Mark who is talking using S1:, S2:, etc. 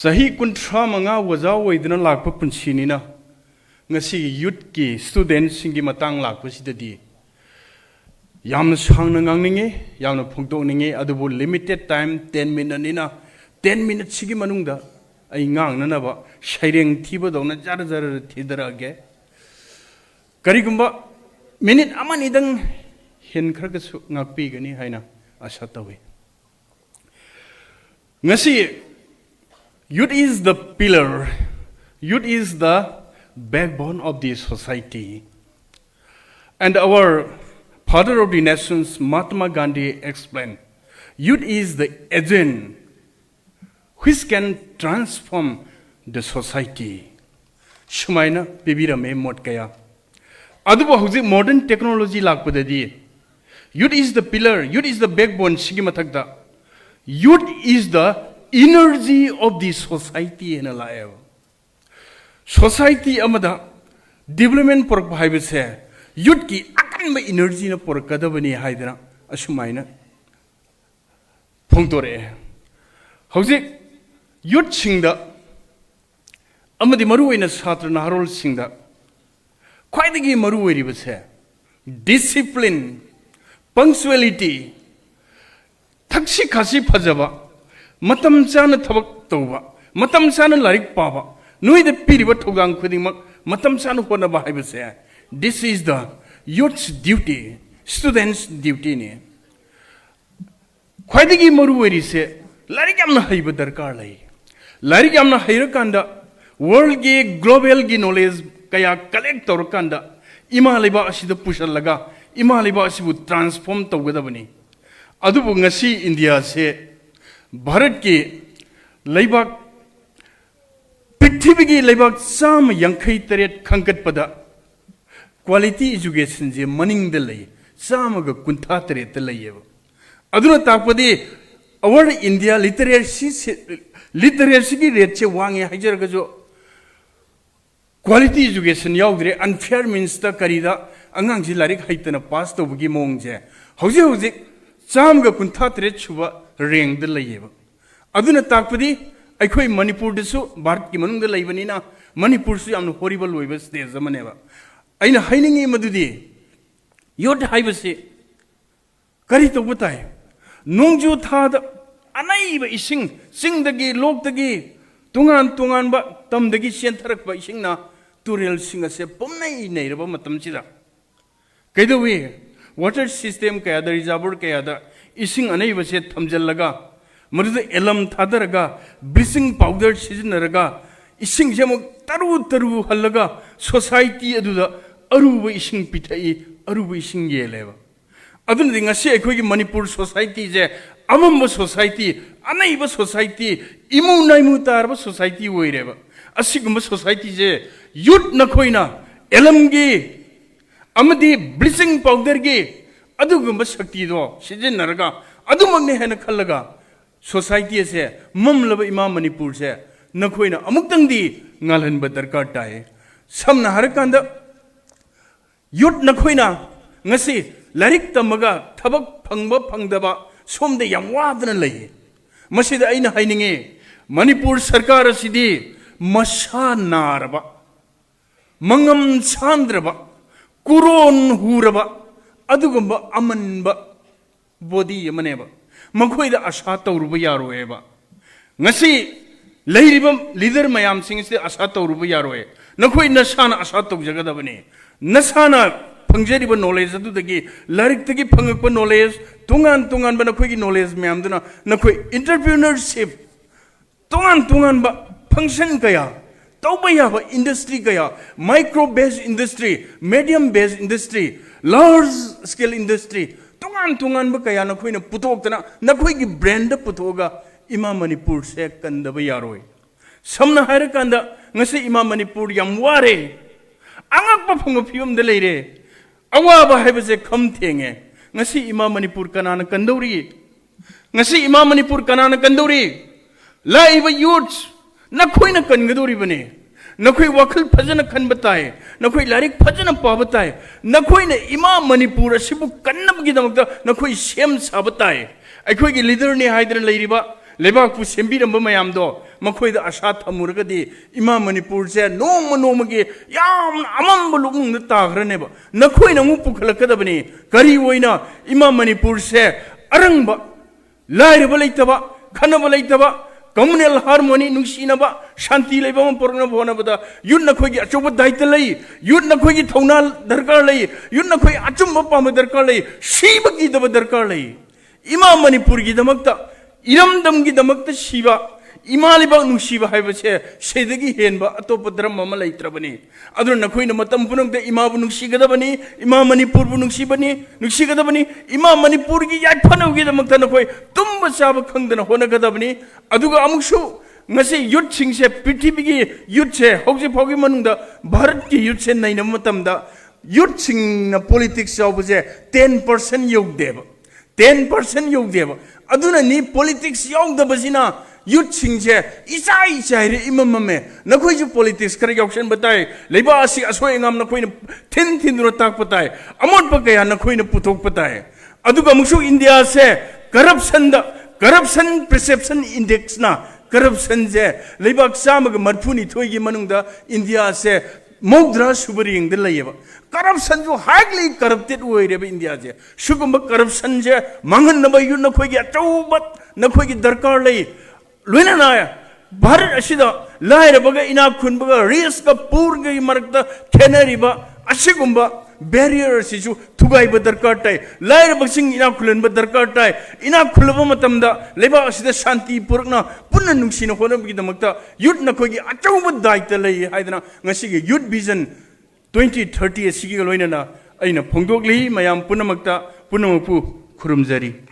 S1: Sahi kuntra manga waza waidana lakpa punchini na ngasi youth ki students singi matang lakpa sidadi yamna sangna ngangnge yamna phungtok ninge adubu limited time 10 minute nina 10 minutes sigi manungda ai ngangna na ba shaireng thiba dona jar jar thidara ge karigumba minute amani dang hen kharga su ngakpi gani haina asha tawi ngasi youth is the pillar, youth is the backbone of the society. And our father of the nations, Mahatma Gandhi, explained, youth is the agent which can transform the society. Shumaina bibirame mot kaya. Aduba huzi modern technology lakpadadi. Youth is the pillar, youth is the backbone, shigimatakda. Youth is the energy of the society in a life. Society amada development por bhaibase youth ki akan ma energy na por kadabani haidana ashumaina phongtore hauji youth singda amadi maru oina satra naharol singda khwaidagi maru oiribase discipline punctuality thakshi khasi phajaba matam chana thabak tawba matam chana larik paba noi de piriba thogang khuding matam chana hona ba haibase this is the youth's duty students duty ne khwaidagi maru weri se larik amna haiba darkar lai larik amna haira kanda world ge global ge knowledge kaya collect tor kanda ima leba asida pushal laga ima leba asibu transform tawgadabani adubu ngasi india se Bharat के लेबाक पृथ्वी की लेबाक साम यंखई तरेट खंकट पदा quality education जे मनिंग दे लई साम ग कुंथा तरेट लई अदुना तापदि अवर इंडिया लिटरेसी की रेट से वांगे हाइजर ग जो क्वालिटी एजुकेशन याउद्रे अनफेयर मीन्स ता करीदा अंगांग जि लारिक हाइतना पास तोबगी मोंग जे हौजे हौजे साम ग कुंथा तरेट छुबा रेंग द लइबा अदुना ताकपदि अखोय मणिपुर दसु भारत की मनुंग द लइबनिना मणिपुर सु यामन हॉरिबल होइबा स्टेज अमनेबा अइना हाइनिंगे मदुदि योट हाइबसे करि तो बताय नोंजु थाद अनाइबा इसिंग सिंगदगी लोकदगी तुंगान तुंगानबा तमदगी सेंथरकबा इसिंगना तुरेल सिंगसे पुमनै नैरबा मतमसिदा कैदोवे वाटर सिस्टम कया द रिजर्वर कया द इसिंग अनैबसे थमजलगा मरुद एलम थादरगा ब्लीचिंग पाउडर सिजनरगा इसिंग जेम तरु तरु हल्लगा सोसाइटी अदुदा अरुब इसिंग पिथई अरुब इसिंग येलेबा अदुन दिंगासे अखोगी मणिपुर सोसाइटी जे अमम सोसाइटी अनैब सोसाइटी इमु नाइमु तारब सोसाइटी ओइरेबा असिगुम सोसाइटी जे युथ नखोइना एलमगी अमदी ब्लीचिंग पाउडर गी अदुगुम शक्ति दो सिजनरगा अदुमगने हेन खल्लगा सोसाइटी से ममलब इमा मणिपुर से नखोइना अमुक्तंगदी ngalhanba darkar tae samna harakanda youth नखोइना ngasi larik tamaga thabak phangba phangdaba somde yam wadana lei masida aina haininge manipur sarkar asidi masha naraba mangam chandraba kuron huraba अदुगुंबा अमनबा body यमनेबा मखोइदा आशा तौरुबा यारोएबा ngasi leiribam leader mayam sing se आशा तौरुबा यारोए नखोइ नसाना आशा तौजगदबने नसाना फंगजेरिबा नॉलेज अदुदगी लारिक तगी फंगकपा नॉलेज तुंगान तुंगान बा नखोइगी नॉलेज मयाम दुना नखोइ एंटरप्रेन्योरशिप तुंगान तुंगान बा फंक्शन कया तौबा याबा इंडस्ट्री कया micro based industry medium based industry large scale industry tungan tungan ba kaya na khoi na putok na na khoi gi brand putoga ima manipur se kanda ba yaroi samna hair kanda ngasi ima manipur yam ware angak ba phung phium de leire awa ba haiba se kham thenge ngasi ima manipur kanana kandori ngasi ima manipur kanana kandori laiba youths na khoi na kangadori bane नखोई वखल फजन खन बताए नखोई लारिक फजन पा बताए नखोई ने इमा मणिपुर असिबु कन्नम गी दमक नखोई same सा बताए अखोई गी लीडर ने हाइदर लेरिबा लेबाकु सेंबीरंब मयामदो मखोइदा आशा थमुरगदी इमा मणिपुर से नोमगे याम अमंब लुंग ताग्रनेब नखोइ नमु पुखलकदबनी करी ओइना इमा मणिपुर से अरंब लाइरब लेतबा खनब लेतबा कम्युनल हार्मोनी नुसीनबा शांति लेबा परनब होनबदा युन नखोइ अचोब दायित्व लई युन नखोइ थौना दरकार लई युन नखोइ अचुम पाम दरकार लई शिबगी दब दरकार लई इमा मणिपुर की दमकता इरमदम की दमकता शिवा इमा लेबा नुसीबा हाइबसे सेदगी हेनबा अतोप धर्म अमा लैत्रबनी अदु नखोइना मतम पुनमते इमाबु नुसीगदबनी इमा मणिपुरबु नुसीगदबनी इमा मणिपुर की याइफनौगी दमकता नखोइ तुम चाब खंगदना होनगदबनी अदुगा अमुसु ngase youth sing se prithibi gi youth se hogje phogi manungda bharat ki youth se naina matamda youth sing na politics obje 10% yogdeba 10% yogdeba aduna ni politics yogdabasina youth sing se isai re imamame nakhoi ju politics kar option batai leiba asi asoi ngam nakhoi thin dura tak batai amot pa kaya nakhoi na puthok batai aduga musu india se corruption perception index na corruption je leibak samag marphuni thoigi manungda india se mogdra subering de layeba corruption jo highly corrupted oireba india je sugumba corruption je mangan naba yun na khoigi achaubat na khoigi darkar lei loina na bharat asida laira baga ina khunbaga risk ka purga marakta khenariba asigumba barrier sisu thugai ba darkar tai laira baksing ina khulen ba darkar tai ina khulba matamda leba asida shanti purna punna nungsina honabgi damakta youth na khogi achauba daita lei haidana ngasi gi youth vision 2030 asigi loina na aina phongdokli mayam punamakta punamapu khurumjari